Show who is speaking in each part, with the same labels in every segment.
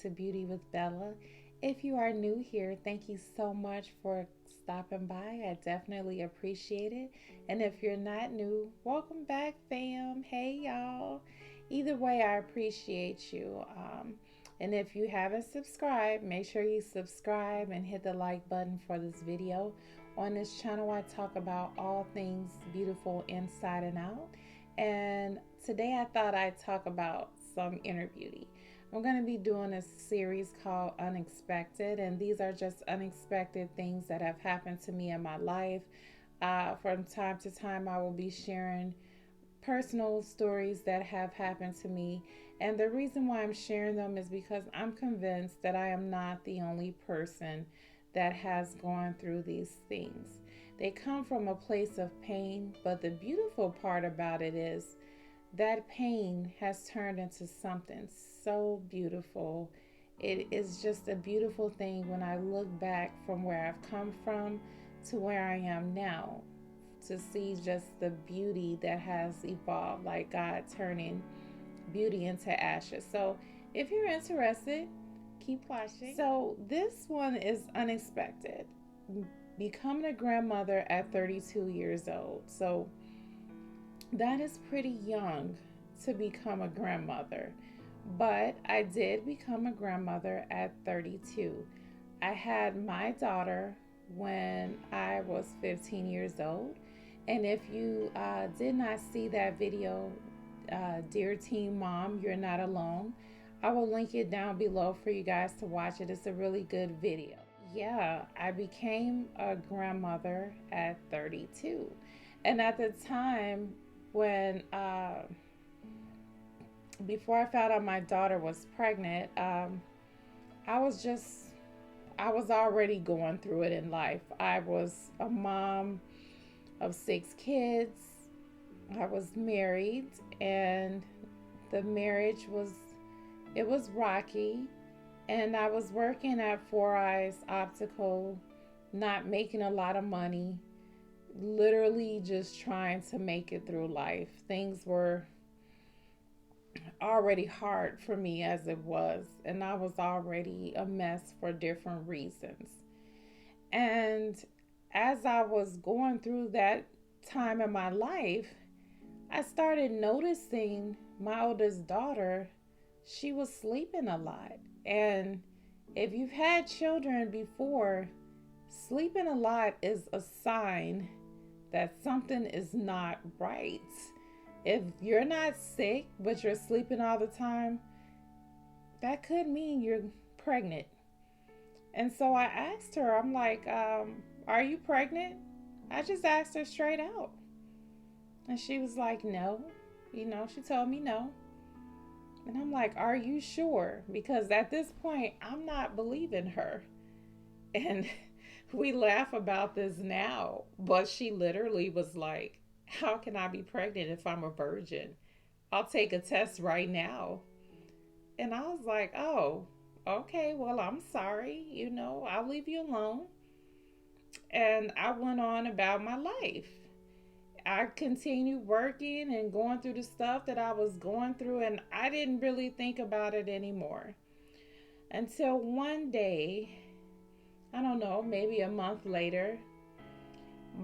Speaker 1: to Beauty with Bella. If you are new here, thank you so much for stopping by. I definitely appreciate it. And if you're not new, welcome back, fam. Hey, y'all. Either way, I appreciate you. And if you haven't subscribed, make sure you subscribe and hit the like button for this video. On this channel, I talk about all things beautiful inside and out. And today I thought I'd talk about some inner beauty. I'm going to be doing a series called Unexpected, and these are just unexpected things that have happened to me in my life. From time to time, I will be sharing personal stories that have happened to me. And the reason why I'm sharing them is because I'm convinced that I am not the only person that has gone through these things. They come from a place of pain, but the beautiful part about it is that pain has turned into something so beautiful. It is just a beautiful thing when I look back from where I've come from to where I am now, to see just the beauty that has evolved, like God turning beauty into ashes. So if you're interested, keep watching. So this one is unexpected. Becoming a grandmother at 32 years old. So that is pretty young to become a grandmother. But I did become a grandmother at 32. I had my daughter when I was 15 years old. And if you did not see that video, Dear Teen Mom, You're Not Alone, I will link it down below for you guys to watch it. It's a really good video. Yeah, I became a grandmother at 32. And at the time when, before I found out my daughter was pregnant, I was already going through it in life. I was a mom of 6 kids. I was married, and the marriage was rocky. And I was working at Four Eyes Optical, not making a lot of money, literally just trying to make it through life. Things were already hard for me as it was, and I was already a mess for different reasons. And as I was going through that time in my life, I started noticing my oldest daughter, she was sleeping a lot. And if you've had children before, sleeping a lot is a sign that something is not right. If you're not sick, but you're sleeping all the time, that could mean you're pregnant. And so I asked her, I'm like, are you pregnant? I just asked her straight out. And she was like, no. She told me no. And I'm like, are you sure? Because at this point, I'm not believing her. And we laugh about this now, but she literally was like, how can I be pregnant if I'm a virgin? I'll take a test right now. And I was like, oh, okay, well, I'm sorry. I'll leave you alone. And I went on about my life. I continued working and going through the stuff that I was going through, and I didn't really think about it anymore. Until one day, I don't know, maybe a month later,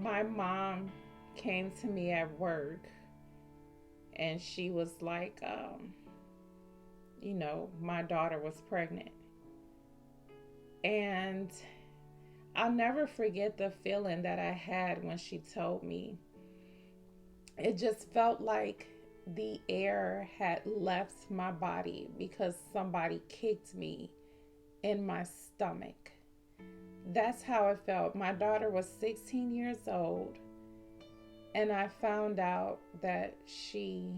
Speaker 1: my mom came to me at work, and she was like, my daughter was pregnant. And I'll never forget the feeling that I had when she told me. It just felt like the air had left my body because somebody kicked me in my stomach. That's how it felt. My daughter was 16 years old, and I found out that she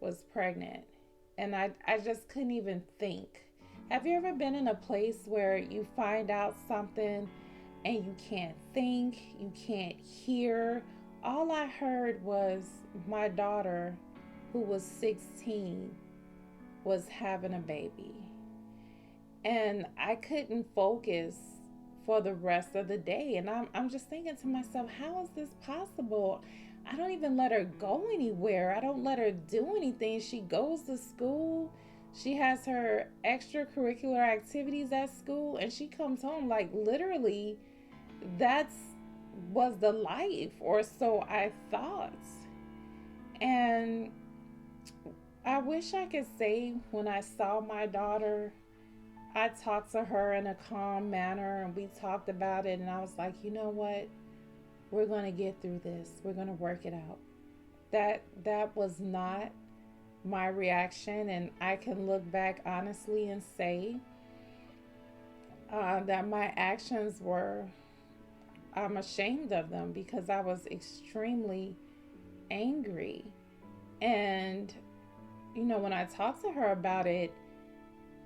Speaker 1: was pregnant. And I just couldn't even think. Have you ever been in a place where you find out something and you can't think, you can't hear? All I heard was my daughter, who was 16, was having a baby. And I couldn't focus for the rest of the day. And I'm just thinking to myself, how is this possible? I don't even let her go anywhere. I don't let her do anything. She goes to school. She has her extracurricular activities at school, and she comes home like literally that's was the life, or so I thought. And I wish I could say when I saw my daughter, I talked to her in a calm manner and we talked about it, and I was like, you know what? We're going to get through this. We're going to work it out. That was not my reaction, and I can look back honestly and say that my actions were, I'm ashamed of them because I was extremely angry. And when I talked to her about it,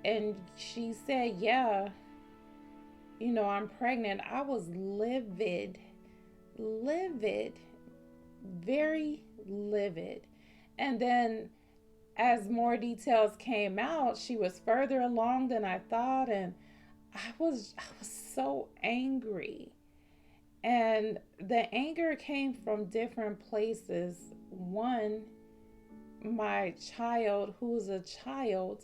Speaker 1: and she said, yeah, I'm pregnant, I was livid, livid, very livid. And then as more details came out, she was further along than I thought, and I was so angry. And the anger came from different places. One, my child, who's a child,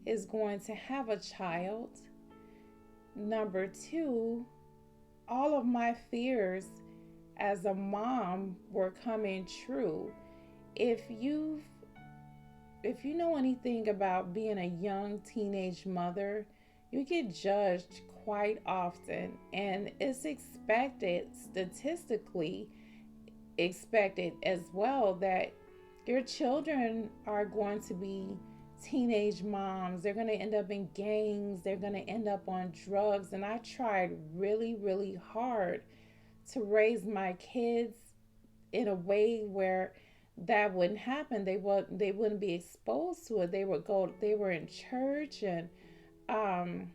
Speaker 1: is going to have a child. Number two, all of my fears as a mom were coming true. If you if you know anything about being a young teenage mother, you get judged quite often, and it's expected, statistically expected as well, that your children are going to be teenage moms. They're going to end up in gangs. They're going to end up on drugs. And I tried really, really hard to raise my kids in a way where that wouldn't happen. They wouldn't be exposed to it. They were in church, and um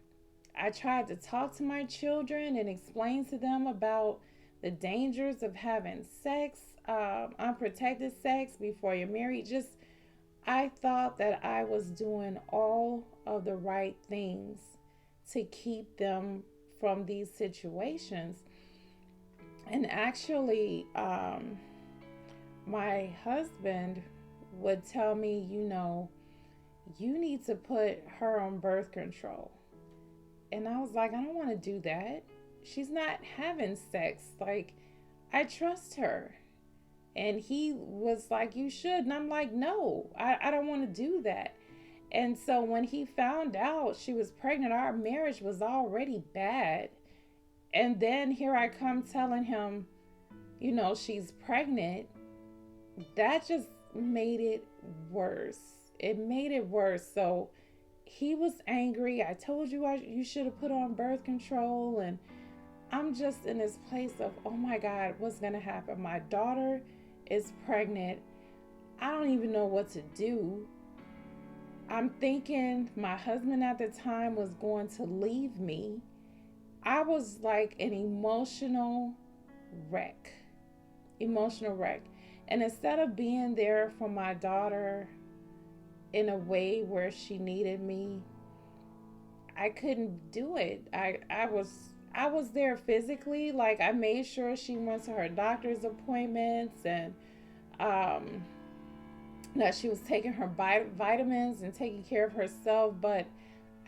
Speaker 1: I tried to talk to my children and explain to them about the dangers of having sex, unprotected sex before you're married. Just, I thought that I was doing all of the right things to keep them from these situations. And actually, my husband would tell me, you need to put her on birth control. And I was like, I don't want to do that. She's not having sex. Like, I trust her. And he was like, you should. And I'm like, no, I don't want to do that. And so when he found out she was pregnant, our marriage was already bad. And then here I come telling him, she's pregnant. That just made it worse. It made it worse. So he was angry. I told you you should have put on birth control. And I'm just in this place of, oh my God, what's going to happen? My daughter is pregnant. I don't even know what to do. I'm thinking my husband at the time was going to leave me. I was like an emotional wreck. Emotional wreck. And instead of being there for my daughter in a way where she needed me, I couldn't do it. I was there physically. Like, I made sure she went to her doctor's appointments, and um that she was taking her vitamins and taking care of herself. But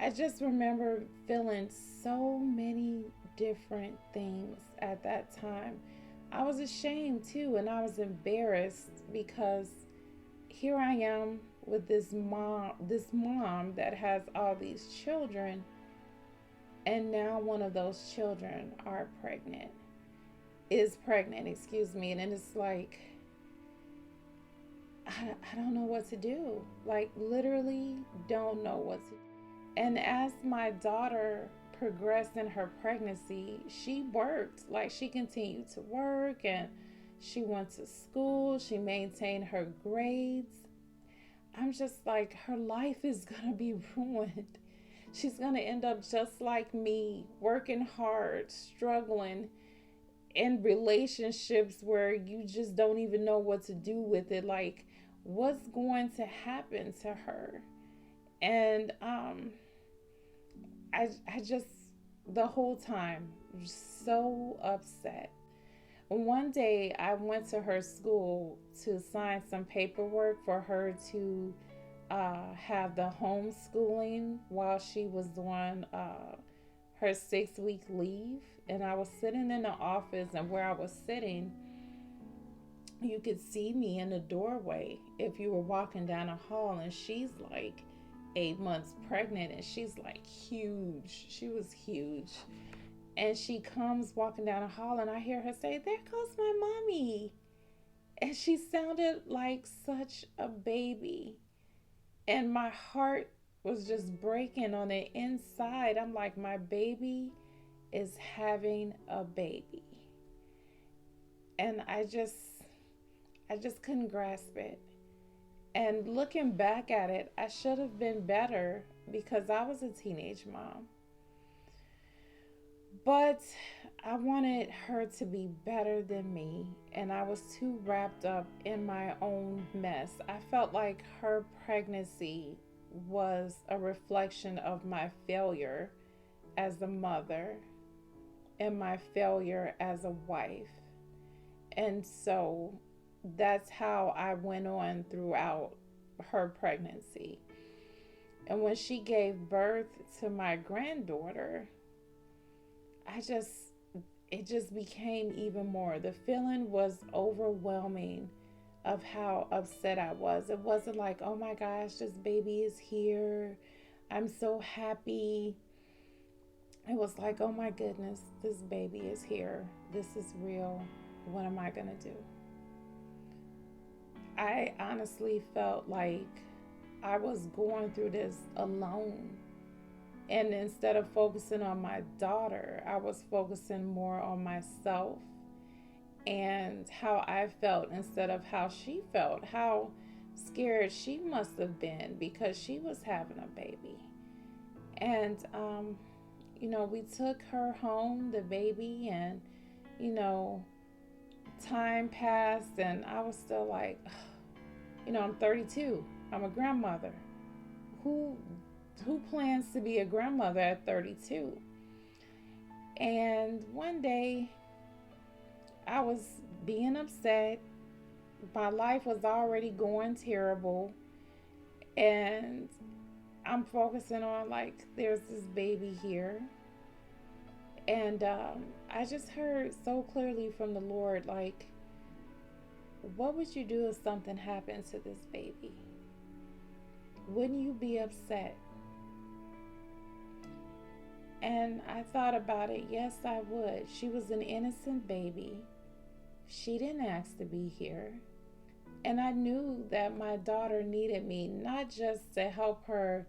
Speaker 1: I just remember feeling so many different things at that time. I was ashamed too, and I was embarrassed because here I am with this mom that has all these children, and now one of those children is pregnant, excuse me. And it's like, I don't know what to do. Like, literally don't know what to do. And as my daughter progressed in her pregnancy, she worked. Like, she continued to work, and she went to school. She maintained her grades. I'm just like, her life is going to be ruined. She's going to end up just like me, working hard, struggling in relationships where you just don't even know what to do with it. Like, what's going to happen to her? And I just, the whole time, so upset. One day I went to her school to sign some paperwork for her to have the homeschooling while she was on her 6 week leave. And I was sitting in the office, and where I was sitting, you could see me in the doorway if you were walking down a hall. And she's like 8 months pregnant, and she's like huge. She was huge. And she comes walking down the hall, and I hear her say, "There goes my mommy." And she sounded like such a baby. And my heart was just breaking on the inside. I'm like, my baby is having a baby. And I just couldn't grasp it. And looking back at it, I should have been better because I was a teenage mom. But I wanted her to be better than me, and I was too wrapped up in my own mess. I felt like her pregnancy was a reflection of my failure as a mother and my failure as a wife. And so that's how I went on throughout her pregnancy. And when she gave birth to my granddaughter, it just became even more. The feeling was overwhelming of how upset I was. It wasn't like, oh my gosh, this baby is here, I'm so happy. It was like, oh my goodness, this baby is here. This is real. What am I going to do? I honestly felt like I was going through this alone. And instead of focusing on my daughter, I was focusing more on myself and how I felt instead of how she felt, how scared she must have been because she was having a baby. And, we took her home, the baby, and, you know, time passed, and I was still like, I'm 32. I'm a grandmother. Who plans to be a grandmother at 32? And one day I was being upset. My life was already going terrible, and I'm focusing on like there's this baby here. And I just heard so clearly from the Lord, like, what would you do if something happened to this baby? Wouldn't you be upset? And I thought about it. Yes, I would. She was an innocent baby. She didn't ask to be here. And I knew that my daughter needed me, not just to help her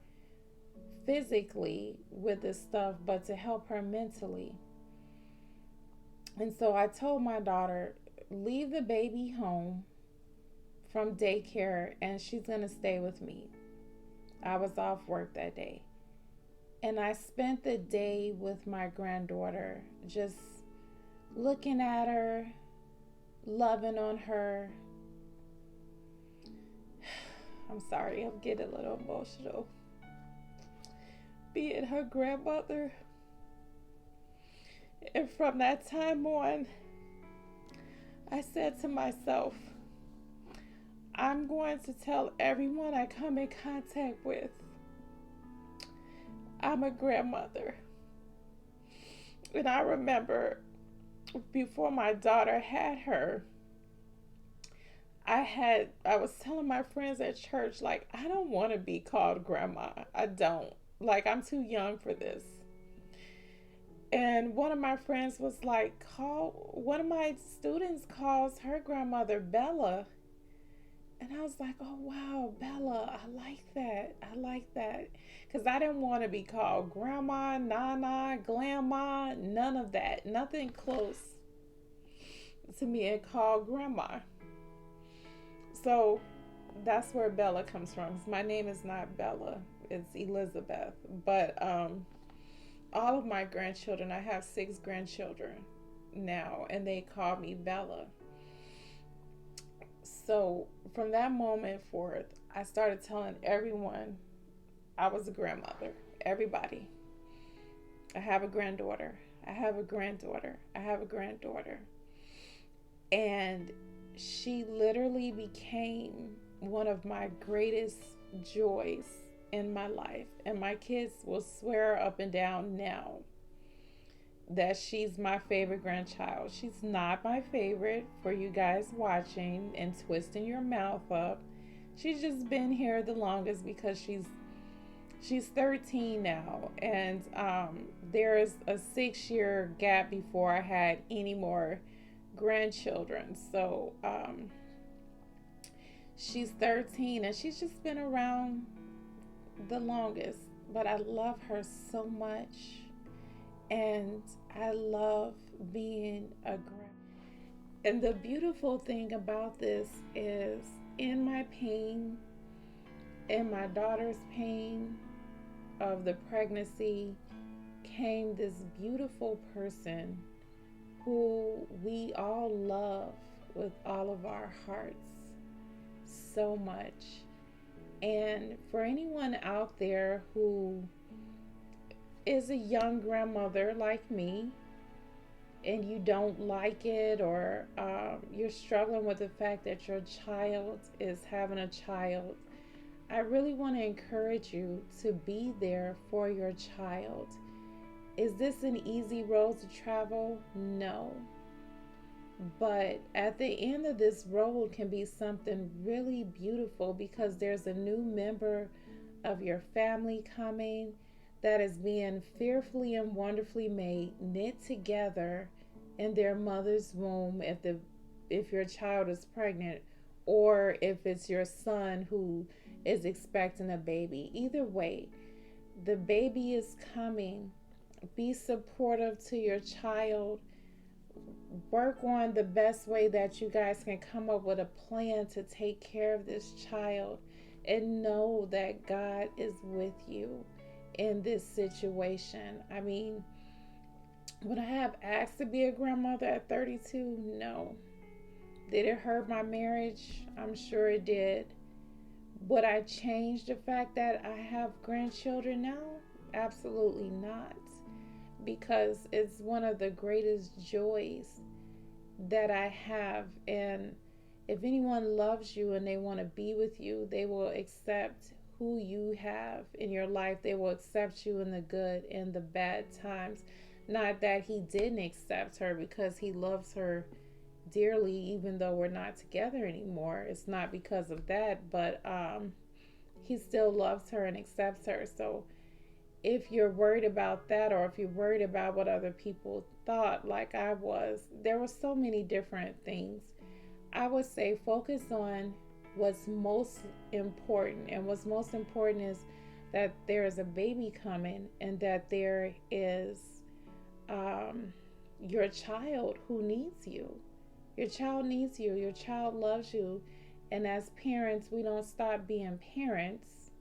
Speaker 1: physically with this stuff, but to help her mentally. And so I told my daughter, leave the baby home from daycare, and she's going to stay with me. I was off work that day. And I spent the day with my granddaughter, just looking at her, loving on her. I'm sorry, I'm getting a little emotional. Being her grandmother. And from that time on, I said to myself, I'm going to tell everyone I come in contact with, I'm a grandmother. And I remember before my daughter had her, I was telling my friends at church, like, I don't want to be called grandma. I don't. Like, I'm too young for this. And one of my friends was like, one of my students calls her grandmother Bella. And I was like, oh, wow, Bella, I like that. I like that. Because I didn't want to be called grandma, nana, grandma, none of that. Nothing close to being called grandma. So that's where Bella comes from. My name is not Bella. It's Elizabeth. But all of my grandchildren, I have 6 grandchildren now, and they call me Bella. So from that moment forth, I started telling everyone I was a grandmother. Everybody. I have a granddaughter. I have a granddaughter. I have a granddaughter. And she literally became one of my greatest joys in my life. And my kids will swear up and down now that she's my favorite grandchild. She's not my favorite for you guys watching and twisting your mouth up. She's just been here the longest because she's 13 now, and there is a 6-year gap before I had any more grandchildren. So she's 13 and she's just been around the longest. But I love her so much, and I love being a grand. And the beautiful thing about this is, in my pain, in my daughter's pain of the pregnancy, came this beautiful person who we all love with all of our hearts so much. And for anyone out there who is a young grandmother like me, and you don't like it, or you're struggling with the fact that your child is having a child, I really want to encourage you to be there for your child. Is this an easy road to travel? No. But at the end of this road can be something really beautiful, because there's a new member of your family coming that is being fearfully and wonderfully made, knit together in their mother's womb, if your child is pregnant, or if it's your son who is expecting a baby. Either way, the baby is coming. Be supportive to your child. Work on the best way that you guys can come up with a plan to take care of this child, and know that God is with you in this situation. I mean, would I have asked to be a grandmother at 32? No. Did it hurt my marriage? I'm sure it did. Would I change the fact that I have grandchildren now? Absolutely not. Because it's one of the greatest joys that I have. And if anyone loves you and they want to be with you, they will accept who you have in your life. They will accept you in the good and the bad times. Not that he didn't accept her, because he loves her dearly, even though we're not together anymore. It's not because of that, but he still loves her and accepts her. So if you're worried about that, or if you're worried about what other people thought, like I was, there were so many different things. I would say focus on what's most important. And what's most important is that there is a baby coming, and that there is your child who needs you. Your child needs you. Your child loves you. And as parents, we don't stop being parents.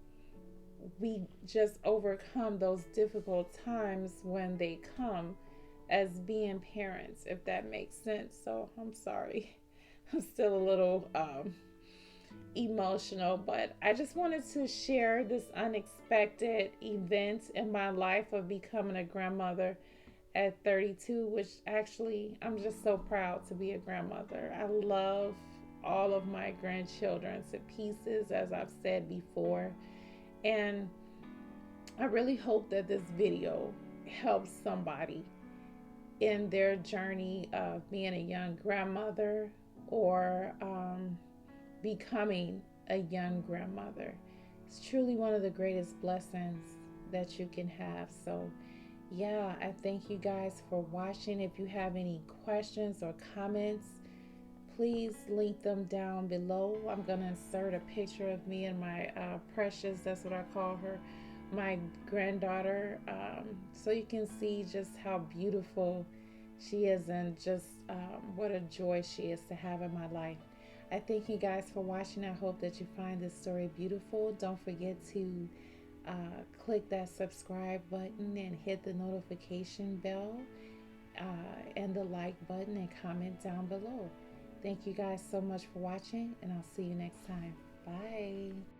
Speaker 1: We just overcome those difficult times when they come as being parents, if that makes sense. So I'm sorry. I'm still a little emotional, but I just wanted to share this unexpected event in my life of becoming a grandmother at 32, which actually I'm just so proud to be a grandmother. I love all of my grandchildren to pieces, as I've said before. And I really hope that this video helps somebody in their journey of being a young grandmother, or becoming a young grandmother. It's truly one of the greatest blessings that you can have. So yeah, I thank you guys for watching. If you have any questions or comments, please link them down below. I'm going to insert a picture of me and my Precious, that's what I call her, my granddaughter, so you can see just how beautiful she is, and just what a joy she is to have in my life. I thank you guys for watching. I hope that you find this story beautiful. Don't forget to click that subscribe button and hit the notification bell, and the like button, and comment down below. Thank you guys so much for watching, and I'll see you next time. Bye.